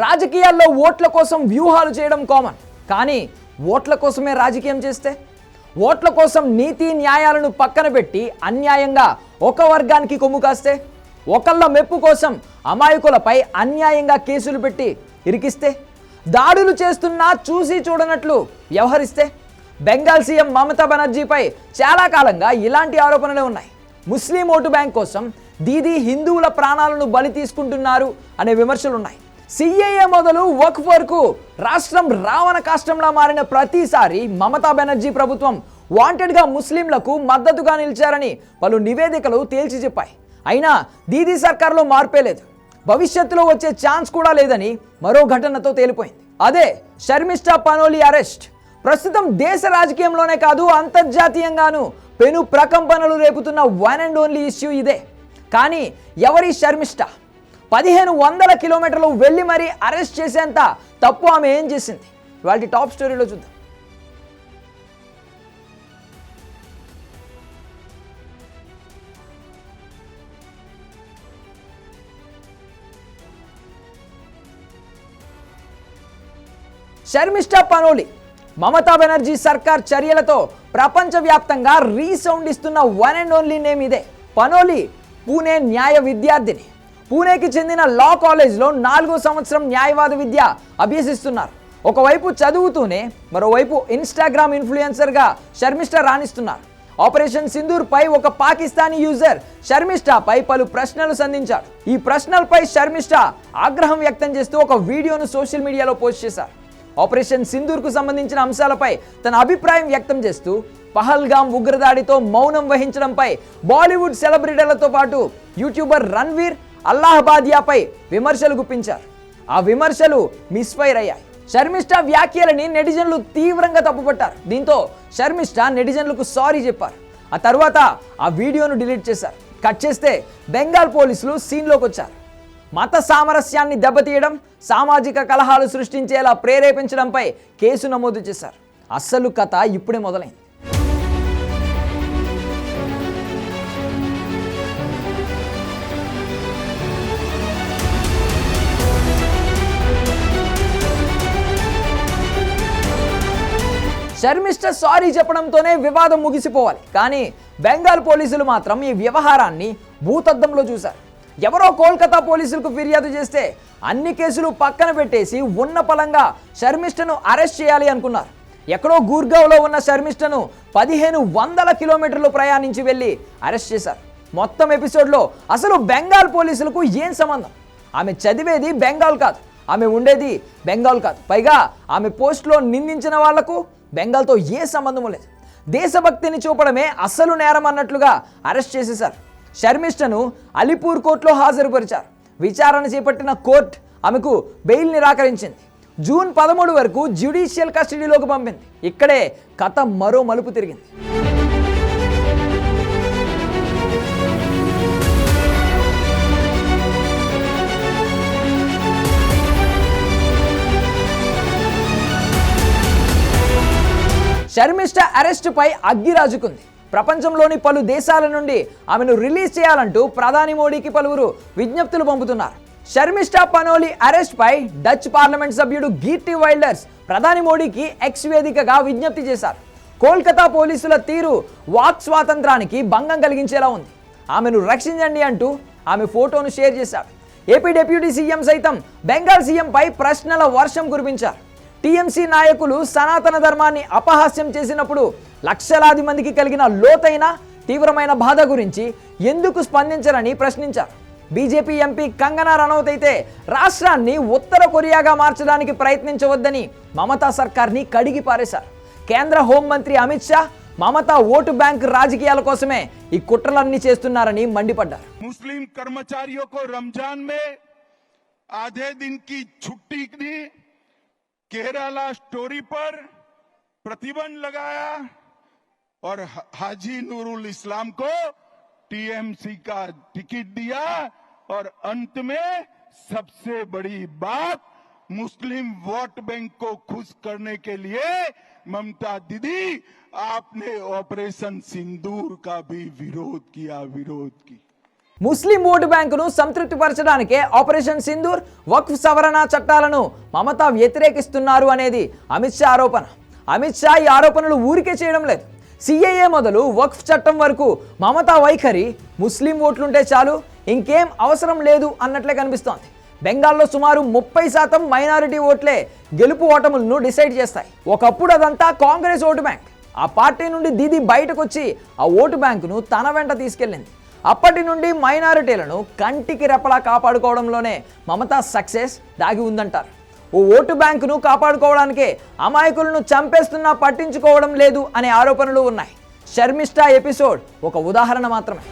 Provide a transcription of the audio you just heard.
రాజకీయాల్లో ఓట్ల కోసం వ్యూహాలు చేయడం కామన్. కానీ ఓట్ల కోసమే రాజకీయం చేస్తే, ఓట్ల కోసం నీతి న్యాయాలను పక్కన పెట్టి అన్యాయంగా ఒక వర్గానికి కొమ్ము కాస్తే, ఒకళ్ళ మెప్పు కోసం అమాయకులపై అన్యాయంగా కేసులు పెట్టి ఇరికిస్తే, దాడులు చేస్తున్నా చూసి చూడనట్లు వ్యవహరిస్తే, బెంగాల్ సీఎం మమతా బెనర్జీపై చాలా కాలంగా ఇలాంటి ఆరోపణలే ఉన్నాయి. ముస్లిం ఓటు బ్యాంక్ కోసం దీదీ హిందువుల ప్రాణాలను బలి తీసుకుంటున్నారు అనే విమర్శలున్నాయి. సిఏఏ మొదలు వక్ఫ్ వరకు రాష్ట్రం రావణ కాష్టంలా మారిన ప్రతిసారి మమతా బెనర్జీ ప్రభుత్వం వాంటెడ్గా ముస్లింలకు మద్దతుగా నిలిచారని పలు నివేదికలు తేల్చి చెప్పాయి. అయినా దీదీ సర్కార్లో మార్పే లేదు, భవిష్యత్తులో వచ్చే ఛాన్స్ కూడా లేదని మరో ఘటనతో తేలిపోయింది. అదే శర్మిష్ఠా పనోలి అరెస్ట్. ప్రస్తుతం దేశ రాజకీయంలోనే కాదు అంతర్జాతీయంగానూ పెను ప్రకంపనలు రేపుతున్న వన్ అండ్ ఓన్లీ ఇష్యూ ఇదే. కానీ ఎవరి శర్మిష్ఠ? 1500 కిలోమీటర్లు వెళ్ళి మరీ అరెస్ట్ చేసేంత తప్పు ఆమె ఏం చేసింది? వాళ్ళ టాప్ స్టోరీలో చూద్దాం. శర్మిష్ఠా పనోలి మమతా బెనర్జీ సర్కార్ చర్యలతో ప్రపంచవ్యాప్తంగా రీసౌండ్ ఇస్తున్న వన్ అండ్ ఓన్లీ నేమ్ ఇదే. పనోలి పూణే న్యాయ విద్యార్థిని. పూణేకి చెందిన లా కాలేజ్లో 4వ సంవత్సరం న్యాయవాద విద్య అభ్యసిస్తున్నారు. ఒకవైపు చదువుతూనే మరోవైపు ఇన్స్టాగ్రామ్ ఇన్ఫ్లుయెన్సర్గా శర్మిష్ఠా రాణిస్తున్నారు. ఆపరేషన్ సింధూర్ పై ఒక పాకిస్తానీ యూజర్ శర్మిష్ఠాపై పలు ప్రశ్నలు సంధించాడు. ఈ ప్రశ్నలపై శర్మిష్ఠా ఆగ్రహం వ్యక్తం చేస్తూ ఒక వీడియోను సోషల్ మీడియాలో పోస్ట్ చేశారు. ఆపరేషన్ సింధూర్కు సంబంధించిన అంశాలపై తన అభిప్రాయం వ్యక్తం చేస్తూ పహల్గామ్ ఉగ్రదాడితో మౌనం వహించడంపై బాలీవుడ్ సెలబ్రిటీలతో పాటు యూట్యూబర్ రణ్వీర్ అల్లాహబాదియాపై విమర్శలు గుప్పించారు. ఆ విమర్శలు మిస్ఫైర్ అయ్యాయి. శర్మిష్ఠా వ్యాఖ్యలని నెటిజన్లు తీవ్రంగా తప్పుపట్టారు. దీంతో శర్మిష్ఠా నెటిజన్లకు సారీ చెప్పారు. ఆ తర్వాత ఆ వీడియోను డిలీట్ చేశారు. కట్ చేస్తే బెంగాల్ పోలీసులు సీన్లోకి వచ్చారు. మత సామరస్యాన్ని దెబ్బతీయడం, సామాజిక కలహాలు సృష్టించేలా ప్రేరేపించడంపై కేసు నమోదు చేశారు. అస్సలు కథ ఇప్పుడే మొదలైంది. శర్మిష్ఠా సారీ చెప్పడంతోనే వివాదం ముగిసిపోవాలి. కానీ బెంగాల్ పోలీసులు మాత్రం ఈ వ్యవహారాన్ని భూతద్దంలో చూశారు. ఎవరో కోల్కతా పోలీసులకు ఫిర్యాదు చేస్తే అన్ని కేసులు పక్కన పెట్టేసి ఉన్న పలంగా శర్మిష్ఠను అరెస్ట్ చేయాలి అనుకున్నారు. ఎక్కడో గుర్గావ్లో ఉన్న శర్మిష్ఠను 1500 కిలోమీటర్లు ప్రయాణించి వెళ్ళి అరెస్ట్ చేశారు. మొత్తం ఎపిసోడ్లో అసలు బెంగాల్ పోలీసులకు ఏం సంబంధం? ఆమె చదివేది బెంగాల్ కాదు, ఆమె ఉండేది బెంగాల్ కాదు. పైగా ఆమె పోస్ట్లో నిందించిన వాళ్లకు బెంగాల్తో ఏ సంబంధము లేదు. దేశభక్తిని చూపడమే అసలు నేరం అన్నట్లుగా అరెస్ట్ చేసేశారు. శర్మిష్ఠను అలీపూర్ కోర్టులో హాజరుపరిచారు. విచారణ చేపట్టిన కోర్టు ఆమెకు బెయిల్ నిరాకరించింది. జూన్ 13 వరకు జ్యుడిషియల్ కస్టడీలోకి పంపింది. ఇక్కడే కథ మరో మలుపు తిరిగింది. శర్మిష్ఠా అరెస్టుపై అగ్గి రాజుకుంది. ప్రపంచంలోని పలు దేశాల నుండి ఆమెను రిలీజ్ చేయాలంటూ ప్రధాని మోడీకి పలువురు విజ్ఞప్తులు పంపుతున్నారు. శర్మిష్ఠా పనోలి అరెస్ట్ పై డచ్ పార్లమెంట్ సభ్యుడు గీర్టీ వైల్డర్స్ ప్రధాని మోడీకి ఎక్స్ వేదికగా విజ్ఞప్తి చేశారు. కోల్కతా పోలీసుల తీరు వాక్ స్వాతంత్రానికి భంగం కలిగించేలా ఉంది, ఆమెను రక్షించండి అంటూ ఆమె ఫోటోను షేర్ చేశాడు. ఏపీ డిప్యూటీ సీఎం సైతం బెంగాల్ సీఎంపై ప్రశ్నల వర్షం కురిపించారు. టీఎంసీ నాయకులు సనాతన ధర్మాన్ని అపహాస్యం చేసినప్పుడు లక్షలాది మందికి కలిగిన లోతైన తీవ్రమైన బాధ గురించి ఎందుకు స్పందించరని ప్రశ్నించారు. బీజేపీ ఎంపీ కంగనా రనౌత్ అయితే రాష్ట్రాన్ని ఉత్తర కొరియాగా మార్చడానికి ప్రయత్నించవద్దని మమతా సర్కార్ని కడిగి పారేశారు. కేంద్ర హోంమంత్రి అమిత్ షా మమతా ఓటు బ్యాంక్ రాజకీయాల కోసమే ఈ కుట్రలన్నీ చేస్తున్నారని మండిపడ్డారు. ముస్లిం कर्मचारियों को रमजान में आधे दिन की छुट्टी दी, केरला स्टोरी पर प्रतिबंध लगाया और हाजी नूरुल इस्लाम को टीएमसी का टिकट दिया और अंत में सबसे बड़ी बात, मुस्लिम वोट बैंक को खुश करने के लिए ममता दीदी आपने ऑपरेशन सिंदूर का भी विरोध किया। ముస్లిం ఓటు బ్యాంకును సంతృప్తిపరచడానికే ఆపరేషన్ సింధూర్, వక్ఫ్ సవరణ చట్టాలను మమత వ్యతిరేకిస్తున్నారు అనేది అమిత్ షా ఆరోపణ. అమిత్ షా ఈ ఆరోపణలు ఊరికే చేయడం లేదు. సిఏఏ మొదలు వక్ఫ్ చట్టం వరకు మమతా వైఖరి ముస్లిం ఓట్లుంటే చాలు, ఇంకేం అవసరం లేదు అన్నట్లే కనిపిస్తోంది. బెంగాల్లో సుమారు 30% మైనారిటీ ఓట్లే గెలుపు ఓటములను డిసైడ్ చేస్తాయి. ఒకప్పుడు అదంతా కాంగ్రెస్ ఓటు బ్యాంక్. ఆ పార్టీ నుండి దీది బయటకు వచ్చి ఆ ఓటు బ్యాంకును తన వెంట తీసుకెళ్ళింది. అప్పటి నుండి మైనారిటీలను కంటికి రెప్పలా కాపాడుకోవడంలోనే మమతా సక్సెస్ దాగి ఉందంటారు. ఓ ఓటు బ్యాంకును కాపాడుకోవడానికే అమాయకులను చంపేస్తున్నా పట్టించుకోవడం లేదు అనే ఆరోపణలు ఉన్నాయి. శర్మిష్ఠా ఎపిసోడ్ ఒక ఉదాహరణ మాత్రమే.